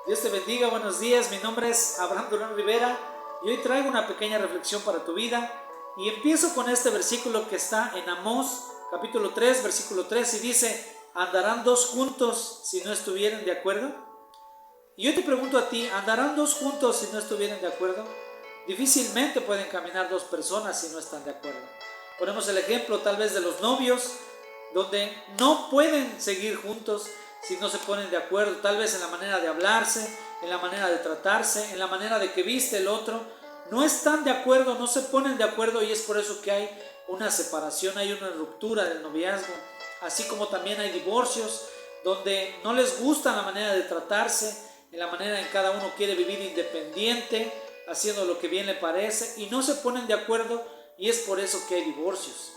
Dios te bendiga, buenos días. Mi nombre es Abraham Durán Rivera y hoy traigo una pequeña reflexión para tu vida. Y empiezo con este versículo que está en Amós, capítulo 3, versículo 3, y dice: ¿andarán dos juntos si no estuvieren de acuerdo? Y yo te pregunto a ti, ¿andarán dos juntos si no estuvieran de acuerdo? Difícilmente pueden caminar dos personas si no están de acuerdo. Ponemos el ejemplo tal vez de los novios, donde no pueden seguir juntos si no se ponen de acuerdo, tal vez en la manera de hablarse, en la manera de tratarse, en la manera de que viste el otro. No están de acuerdo, no se ponen de acuerdo, y es por eso que hay una separación, hay una ruptura del noviazgo. Así como también hay divorcios donde no les gusta la manera de tratarse, en la manera en que cada uno quiere vivir independiente, haciendo lo que bien le parece, y no se ponen de acuerdo, y es por eso que hay divorcios.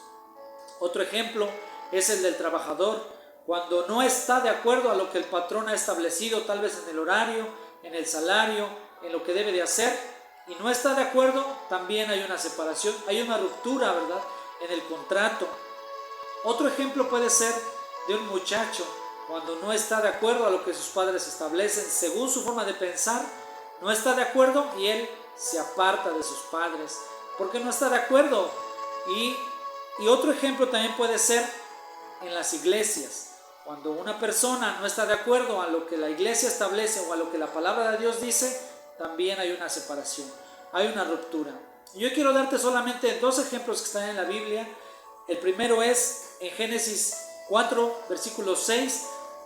Otro ejemplo es el del trabajador, cuando no está de acuerdo a lo que el patrón ha establecido, tal vez en el horario, en el salario, en lo que debe de hacer, y no está de acuerdo, también hay una separación, hay una ruptura, ¿verdad?, en el contrato. Otro ejemplo puede ser de un muchacho, cuando no está de acuerdo a lo que sus padres establecen, según su forma de pensar, no está de acuerdo y él se aparta de sus padres, porque no está de acuerdo. Y otro ejemplo también puede ser en las iglesias. Cuando una persona no está de acuerdo a lo que la iglesia establece o a lo que la palabra de Dios dice, también hay una separación, hay una ruptura. Yo quiero darte solamente dos ejemplos que están en la Biblia. El primero es en Génesis 4, versículo 6,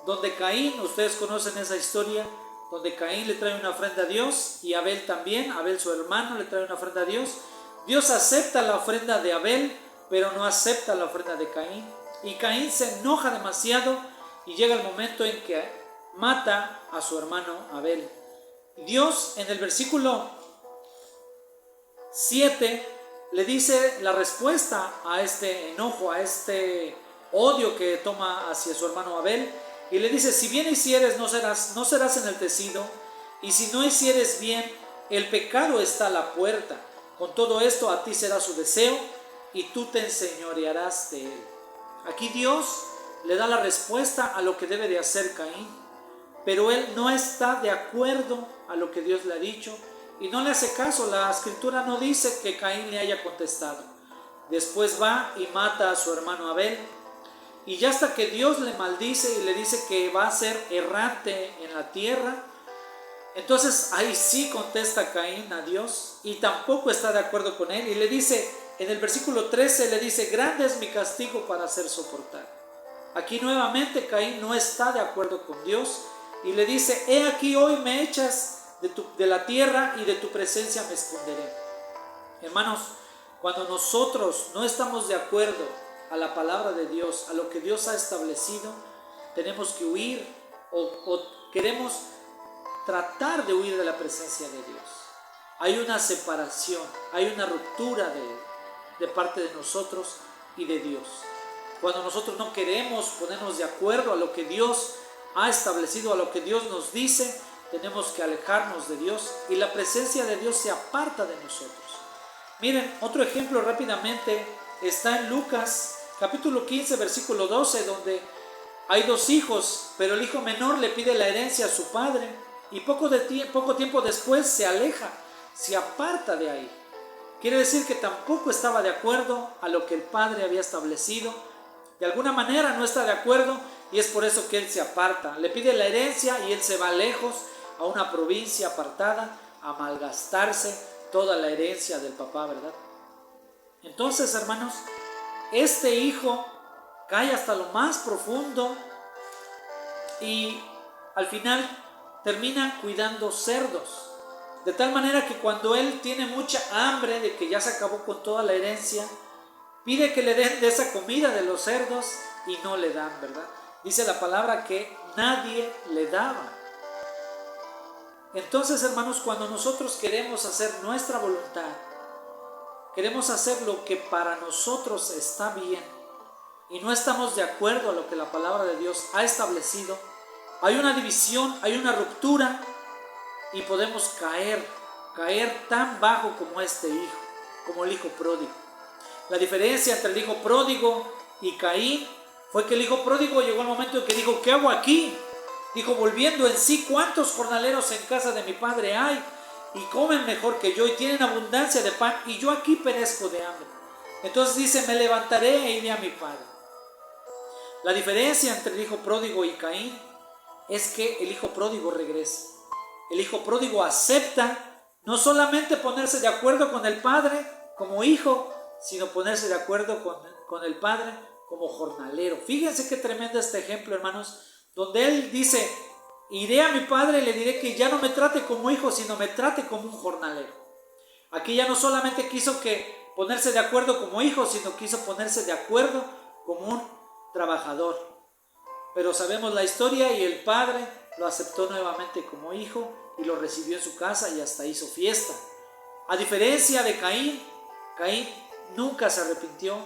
donde Caín, ustedes conocen esa historia, donde Caín le trae una ofrenda a Dios y Abel también, Abel su hermano le trae una ofrenda a Dios. Dios acepta la ofrenda de Abel, pero no acepta la ofrenda de Caín. Y Caín se enoja demasiado y llega el momento en que mata a su hermano Abel. Dios en el versículo 7 le dice la respuesta a este enojo, a este odio que toma hacia su hermano Abel, y le dice: si bien hicieres, no serás enaltecido, y si no hicieres bien, el pecado está a la puerta. Con todo esto a ti será su deseo, y tú te enseñorearás de él. Aquí Dios le da la respuesta a lo que debe de hacer Caín, pero él no está de acuerdo a lo que Dios le ha dicho y no le hace caso. La escritura no dice que Caín le haya contestado. Después va y mata a su hermano Abel, y ya hasta que Dios le maldice y le dice que va a ser errante en la tierra. Entonces ahí sí contesta Caín a Dios y tampoco está de acuerdo con él, y le dice en el versículo 13, le dice: grande es mi castigo para hacer soportar. Aquí nuevamente Caín no está de acuerdo con Dios y le dice: he aquí hoy me echas de la tierra y de tu presencia me esconderé. Hermanos, cuando nosotros no estamos de acuerdo a la palabra de Dios, a lo que Dios ha establecido, tenemos que huir o queremos tratar de huir de la presencia de Dios. Hay una separación, hay una ruptura de parte de nosotros y de Dios. Cuando nosotros no queremos ponernos de acuerdo a lo que Dios ha establecido, a lo que Dios nos dice, tenemos que alejarnos de Dios y la presencia de Dios se aparta de nosotros. Miren, otro ejemplo rápidamente está en Lucas capítulo 15, versículo 12, donde hay dos hijos, pero el hijo menor le pide la herencia a su padre y poco tiempo después se aleja, se aparta de ahí. Quiere decir que tampoco estaba de acuerdo a lo que el padre había establecido. De alguna manera no está de acuerdo y es por eso que él se aparta. Le pide la herencia y él se va lejos a una provincia apartada a malgastarse toda la herencia del papá, ¿verdad? Entonces, hermanos, este hijo cae hasta lo más profundo y al final termina cuidando cerdos. De tal manera que cuando él tiene mucha hambre de que ya se acabó con toda la herencia, pide que le den de esa comida de los cerdos y no le dan, ¿verdad? Dice la palabra que nadie le daba. Entonces, hermanos, cuando nosotros queremos hacer nuestra voluntad, queremos hacer lo que para nosotros está bien y no estamos de acuerdo a lo que la palabra de Dios ha establecido, hay una división, hay una ruptura y podemos caer tan bajo como este hijo, como el hijo pródigo. La diferencia entre el hijo pródigo y Caín fue que el hijo pródigo llegó al momento en que dijo: ¿qué hago aquí? Dijo, volviendo en sí, ¿cuántos jornaleros en casa de mi padre hay? Y comen mejor que yo y tienen abundancia de pan, y yo aquí perezco de hambre. Entonces dice, me levantaré e iré a mi padre. La diferencia entre el hijo pródigo y Caín es que el hijo pródigo regresa. El hijo pródigo acepta no solamente ponerse de acuerdo con el padre como hijo, sino ponerse de acuerdo con el padre como jornalero. Fíjense qué tremendo este ejemplo, hermanos, donde él dice, iré a mi padre y le diré que ya no me trate como hijo, sino me trate como un jornalero. Aquí ya no solamente quiso ponerse de acuerdo como hijo, sino quiso ponerse de acuerdo como un trabajador. Pero sabemos la historia y el padre lo aceptó nuevamente como hijo y lo recibió en su casa y hasta hizo fiesta. A diferencia de Caín, Caín nunca se arrepintió.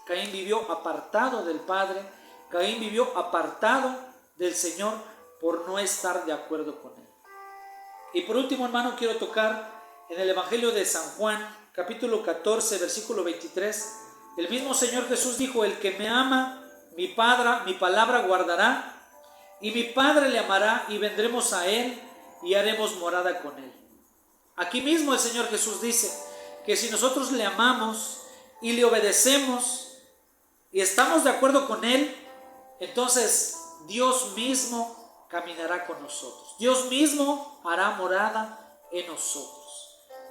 Caín vivió apartado del Padre. Caín vivió apartado del Señor por no estar de acuerdo con Él. Y por último, hermano, quiero tocar en el Evangelio de San Juan, capítulo 14, versículo 23. El mismo Señor Jesús dijo, el que me ama, mi palabra guardará, y mi Padre le amará, y vendremos a Él y haremos morada con Él. Aquí mismo el Señor Jesús dice que si nosotros le amamos y le obedecemos y estamos de acuerdo con Él, entonces Dios mismo caminará con nosotros. Dios mismo hará morada en nosotros.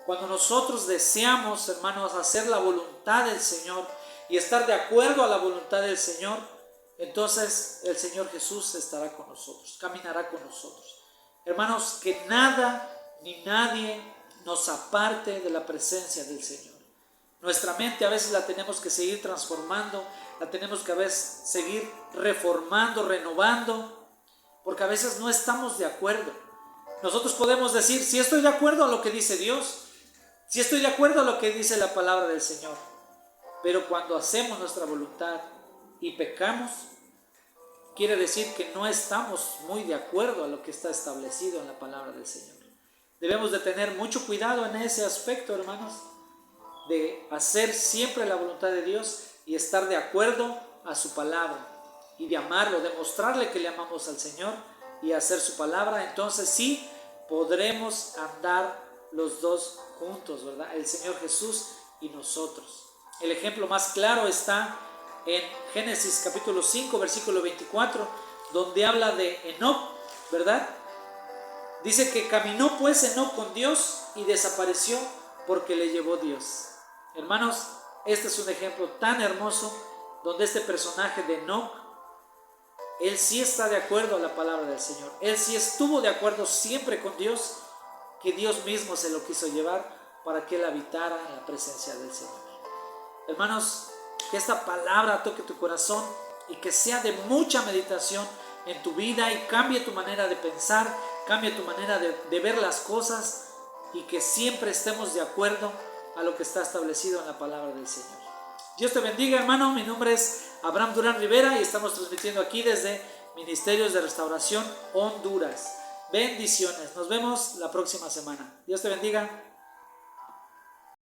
Cuando nosotros deseamos, hermanos, hacer la voluntad del Señor y estar de acuerdo a la voluntad del Señor, entonces el Señor Jesús estará con nosotros, caminará con nosotros. Hermanos, que nada ni nadie nos aparte de la presencia del Señor. Nuestra mente a veces la tenemos que seguir transformando, la tenemos que a veces seguir reformando, renovando, porque a veces no estamos de acuerdo. Nosotros podemos decir, sí estoy de acuerdo a lo que dice Dios, sí estoy de acuerdo a lo que dice la palabra del Señor, pero cuando hacemos nuestra voluntad y pecamos, quiere decir que no estamos muy de acuerdo a lo que está establecido en la palabra del Señor. Debemos de tener mucho cuidado en ese aspecto, hermanos, de hacer siempre la voluntad de Dios y estar de acuerdo a su palabra y de amarlo, de mostrarle que le amamos al Señor y hacer su palabra. Entonces sí podremos andar los dos juntos, ¿verdad? El Señor Jesús y nosotros. El ejemplo más claro está en Génesis capítulo 5, versículo 24, donde habla de Enoc, ¿verdad? Dice que caminó pues Enoc con Dios y desapareció porque le llevó Dios. Hermanos, este es un ejemplo tan hermoso donde este personaje de Enoc, él sí está de acuerdo a la palabra del Señor. Él sí estuvo de acuerdo siempre con Dios, que Dios mismo se lo quiso llevar para que él habitara en la presencia del Señor. Hermanos, que esta palabra toque tu corazón y que sea de mucha meditación en tu vida y cambie tu manera de pensar, cambie tu manera de ver las cosas y que siempre estemos de acuerdo a lo que está establecido en la palabra del Señor. Dios te bendiga, hermano. Mi nombre es Abraham Durán Rivera y estamos transmitiendo aquí desde Ministerios de Restauración Honduras. Bendiciones. Nos vemos la próxima semana. Dios te bendiga.